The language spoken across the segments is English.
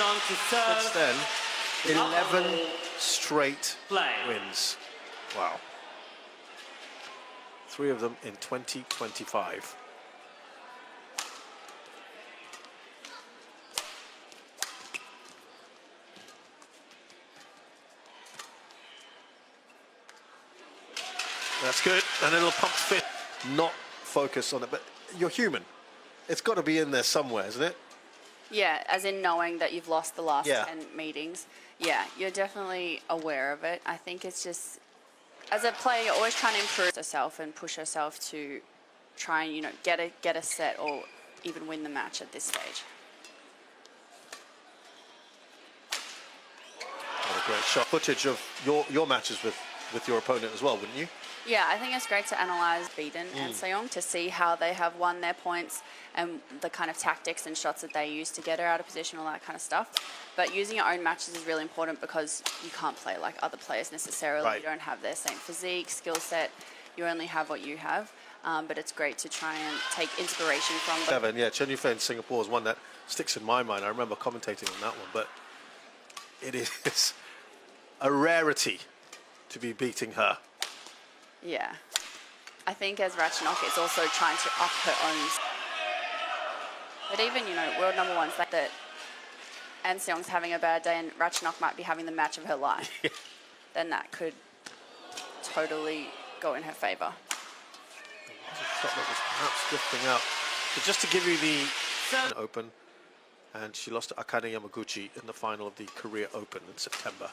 on to serve. Since then, 11 straight wins. Wow. 3 of them in 2025. That's good, and a little pump fit. Not focus on it, but you're human. It's got to be in there somewhere, isn't it? Yeah, as in knowing that you've lost the last 10 meetings. Yeah, you're definitely aware of it. I think it's just, as a player, you're always trying to improve yourself and push yourself to try and, you know, get a set or even win the match at this stage. What a great shot. Footage of your matches with your opponent as well, wouldn't you? Yeah, I think it's great to analyse Beaton and Seong to see how they have won their points and the kind of tactics and shots that they use to get her out of position, all that kind of stuff. But using your own matches is really important because you can't play like other players necessarily. Right. You don't have their same physique, skill set. You only have what you have. But it's great to try and take inspiration from them. 7, yeah, Chen Yufei in Singapore is one that sticks in my mind. I remember commentating on that one, but it is a rarity to be beating her. Yeah. I think as Ratchanok, it's also trying to up her own. But even, you know, world number ones like that, Anseong's having a bad day and Ratchanok might be having the match of her life. Then that could totally go in her favour. Shot that was perhaps drifting out. But just to give you the Open, and she lost to Akane Yamaguchi in the final of the Korea Open in September.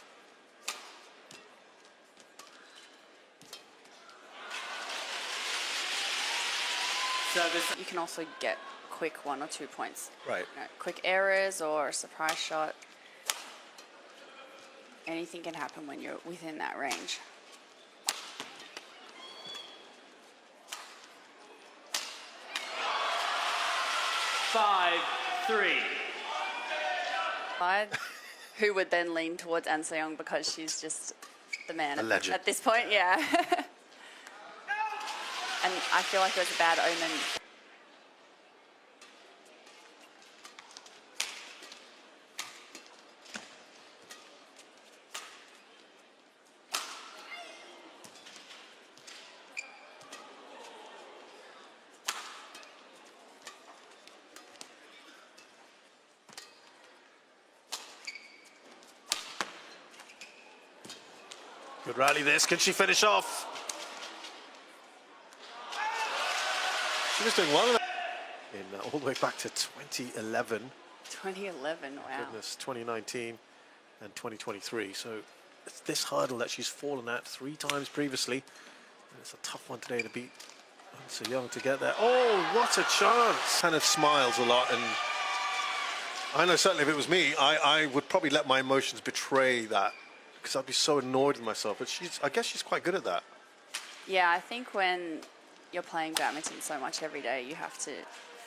You can also get quick 1 or 2 points. Right. You know, quick errors or a surprise shot. Anything can happen when you're within that range. Five, 3. Who would then lean towards Anseong because she's just the man at this point, yeah. And I feel like it was a bad omen. Good rally this. Can she finish off? She was doing well in all the way back to 2011. 2011, wow. Goodness, 2019 and 2023. So it's this hurdle that she's fallen at 3 times previously. And it's a tough one today to beat so young to get there. Oh, what a chance! Kind of smiles a lot, and I know certainly if it was me, I would probably let my emotions betray that because I'd be so annoyed with myself. But I guess she's quite good at that. Yeah, I think when you're playing badminton so much every day, you have to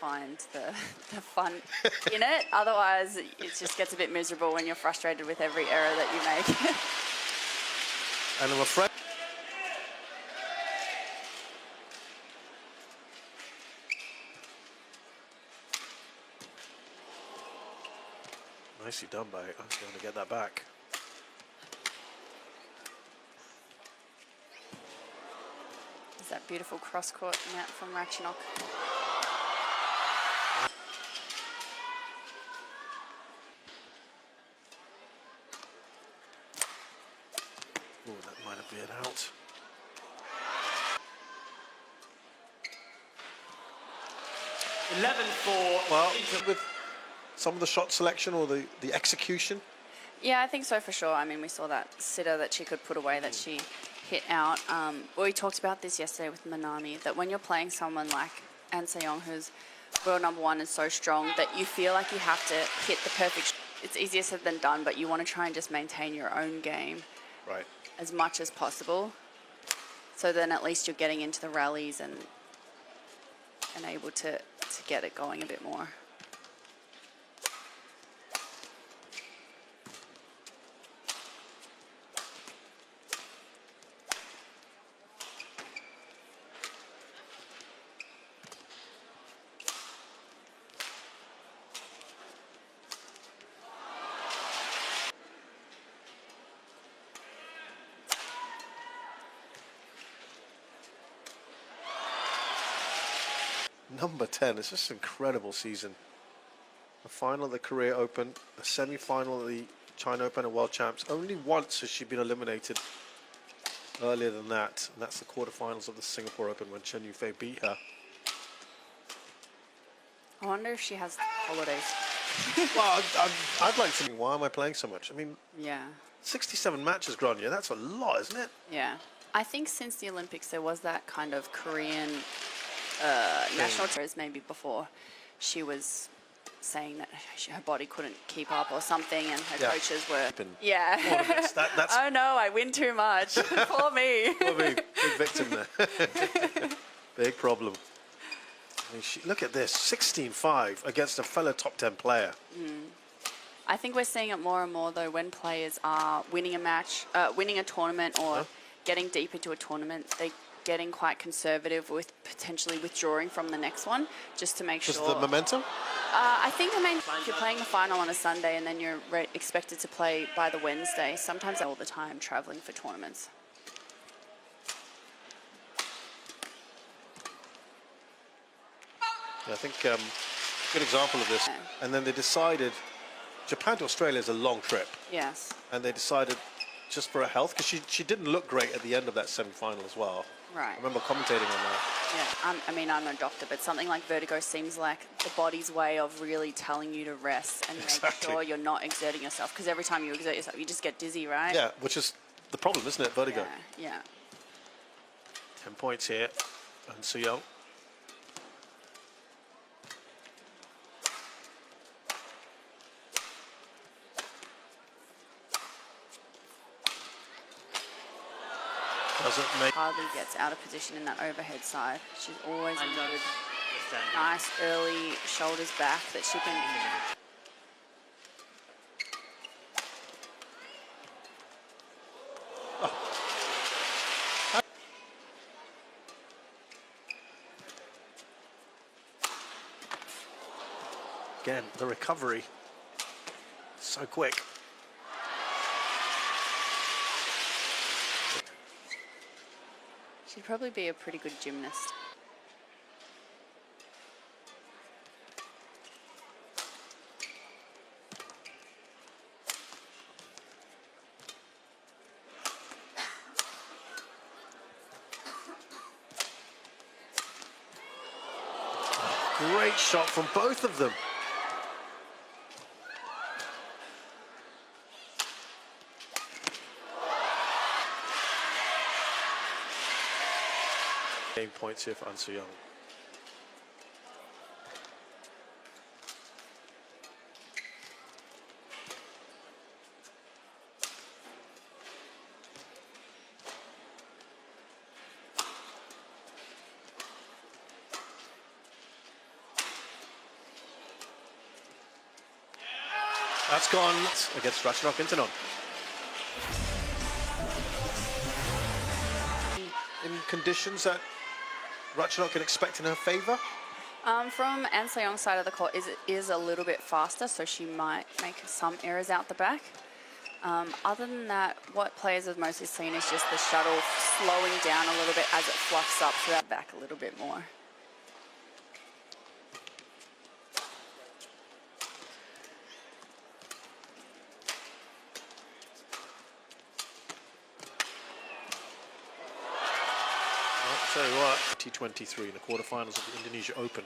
find the fun in it. Otherwise, it just gets a bit miserable when you're frustrated with every error that you make. And I'm afraid. Nicely done by Anseong to get that back. That beautiful cross-court net from Ratchanok. Oh, that might have veered out. Well, with some of the shot selection or the execution? Yeah, I think so for sure. I mean, we saw that sitter that she could put away that she hit out. We talked about this yesterday with Manami, that when you're playing someone like Anseong, who's world number 1 and so strong, that you feel like you have to hit the perfect it's easier said than done, but you want to try and just maintain your own game as much as possible. So then at least you're getting into the rallies and able to get it going a bit more. number 10. It's just an incredible season. The final of the Korea Open, the semi-final of the China Open and World Champs. Only once has she been eliminated earlier than that, and that's the quarterfinals of the Singapore Open when Chen Yufei beat her. I wonder if she has holidays. Well, I'd like to. Why am I playing so much? I mean, Yeah. 67 matches, Grania. That's a lot, isn't it? Yeah. I think since the Olympics there was that kind of Korean national tours maybe before she was saying that her body couldn't keep up or something and her Yeah. coaches were... Been Yeah. tournaments. That's Oh no, I win too much. Poor me. big victim there. Big problem. I mean, look at this, 16-5 against a fellow top 10 player. I think we're seeing it more and more though when players are winning a match, winning a tournament or getting deep into a tournament, they're getting quite conservative with potentially withdrawing from the next one just to make Just sure. the momentum? I think if you're playing the final on a Sunday and then you're expected to play by the Wednesday, sometimes all the time traveling for tournaments. Yeah, I think good example of this. And then they decided, Japan to Australia is a long trip. Yes. And they decided just for her health, because she didn't look great at the end of that semi-final as well. Right. I remember commentating on that. Yeah. I mean, I'm no doctor, but something like vertigo seems like the body's way of really telling you to rest and make Exactly. sure you're not exerting yourself. Because every time you exert yourself, you just get dizzy, right? Yeah, which is the problem, isn't it? Vertigo. Yeah. 10 points here. And Soo-young. Doesn't make. Hardly gets out of position in that overhead side. She's always I'm in done. good, Just standing. nice early shoulders back that she can. Again, the recovery. So quick. She'd probably be a pretty good gymnast. Great shot from both of them. Game points here for An Soo-young. That's gone against Ratchanok Intanon. In conditions that Ratchanok can expect in her favour? From An Seong's side of the court, is a little bit faster, so she might make some errors out the back. Other than that, what players have mostly seen is just the shuttle slowing down a little bit as it fluffs up to that back a little bit more. I'll tell you what, T23 in the quarterfinals of the Indonesia Open.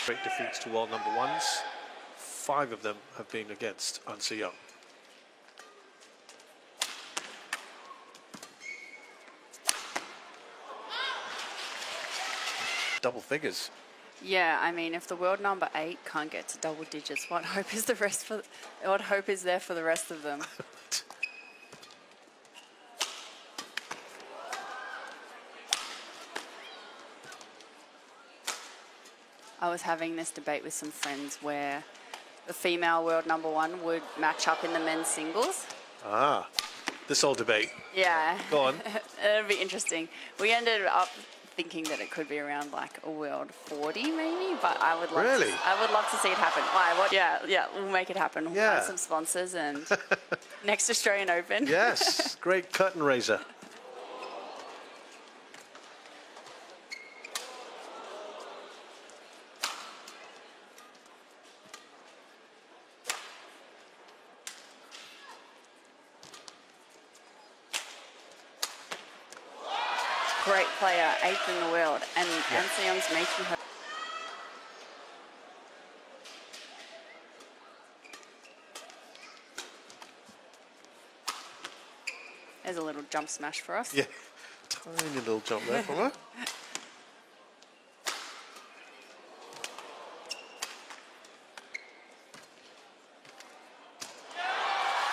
Great defeats to world number ones. 5 of them have been against An Soo-young. Double figures. Yeah, I mean, if the world number 8 can't get to double digits, what hope is what hope is there for the rest of them? I was having this debate with some friends where the female world number 1 would match up in the men's singles. Ah, this old debate. Yeah. Go on. It'd be interesting. We ended up thinking that it could be around like a world 40 maybe, but I would love Really? I would love to see it happen. Why? What? Yeah, we'll make it happen. We'll Yeah. find some sponsors and next Australian Open. Yes, great curtain raiser. great player, 8th in the world, and An Se-young's making her. There's a little jump smash for us. Yeah, tiny little jump there from her.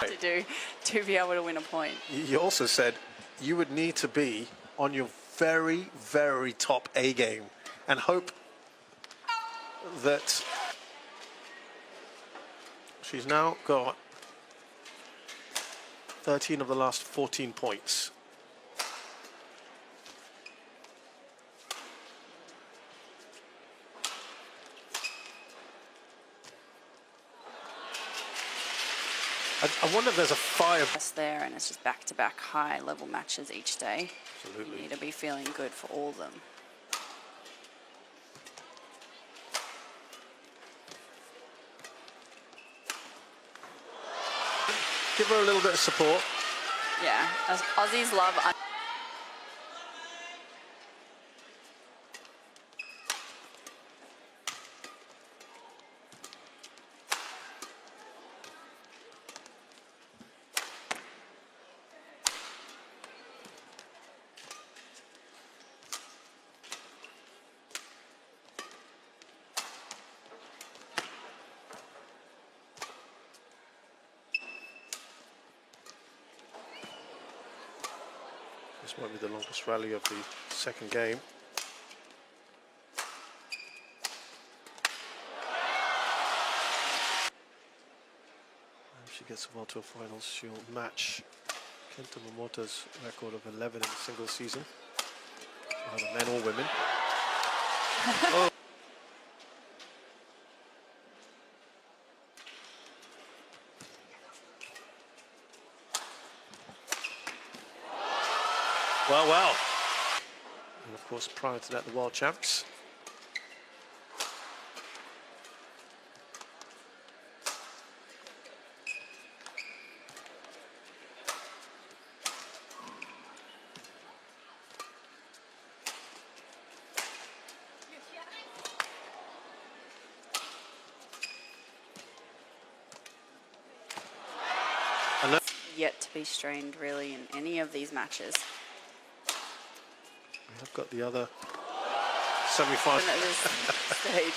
To do to be able to win a point. You also said you would need to be on your very, very top A game and hope that she's now got 13 of the last 14 points. I wonder if there's a fire. There, and it's just back-to-back high-level matches each day. Absolutely. You need to be feeling good for all of them. Give her a little bit of support. Yeah, as Aussies love. This might be the longest rally of the second game. If she gets well to a finals, she'll match Kenta Momota's record of 11 in the single season, either men or women. Oh. Well, well. And of course, prior to that, the world champs. And Yet to be strained, really, in any of these matches. I've got the other semi-final. At this stage.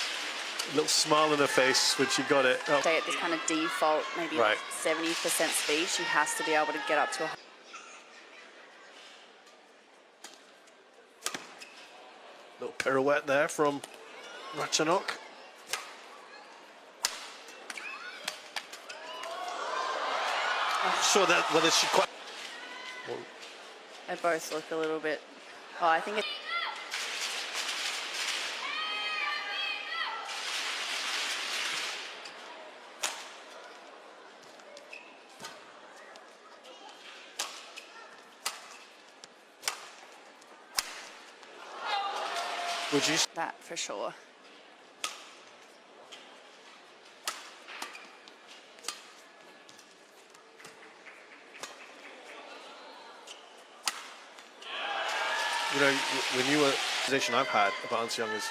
Little smile on her face when she got it. Oh. Stay at this kind of default, maybe Right. 70% speed. She has to be able to get up to a. Little pirouette there from Ratchanok. Not sure that whether she quite. Well, They both look a little bit. Oh, I think it. would you? That for sure. You know, when you were the position I've had about An Se-young is,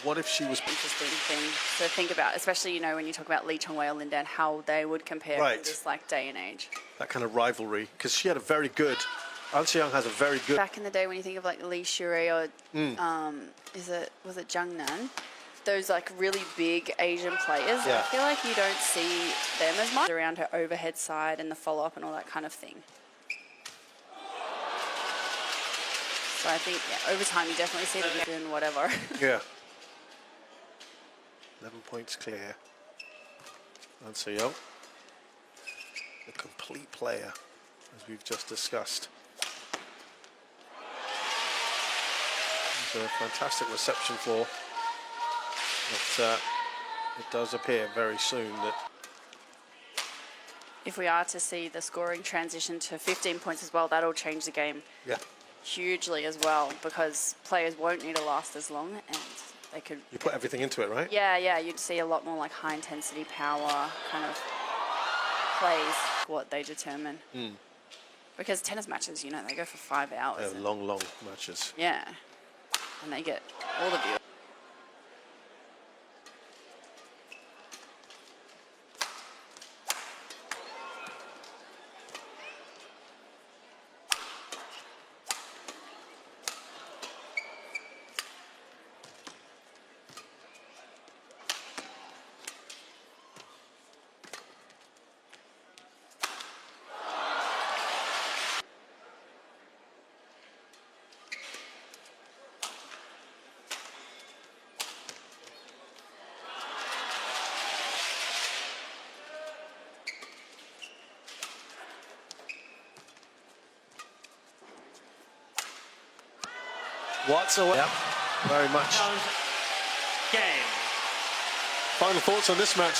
what if she was? Interesting thing to think about, especially, you know, when you talk about Lee Chong-wei or Lin Dan, how they would compare Right. in this like day and age. That kind of rivalry, because she had a very good. An Se-young has a very good. Back in the day, when you think of like Lee Shure or was it Jung Nan? Those like really big Asian players. Yeah. I feel like you don't see them as much around her overhead side and the follow up and all that kind of thing. So I think over time you definitely see them doing whatever. Yeah. 11 points clear. An Se-young, the complete player, as we've just discussed. It's a fantastic reception for. But it does appear very soon that. If we are to see the scoring transition to 15 points as well, that'll change the game Yeah. hugely as well, because players won't need to last as long and they could. You put everything into it, right? Yeah, you'd see a lot more like high intensity power kind of plays, what they determine. Because tennis matches, you know, they go for 5 hours. They're and- long, long matches. Yeah. And they get all the viewers. What's away? Yep, very much. Challenge game. Final thoughts on this match?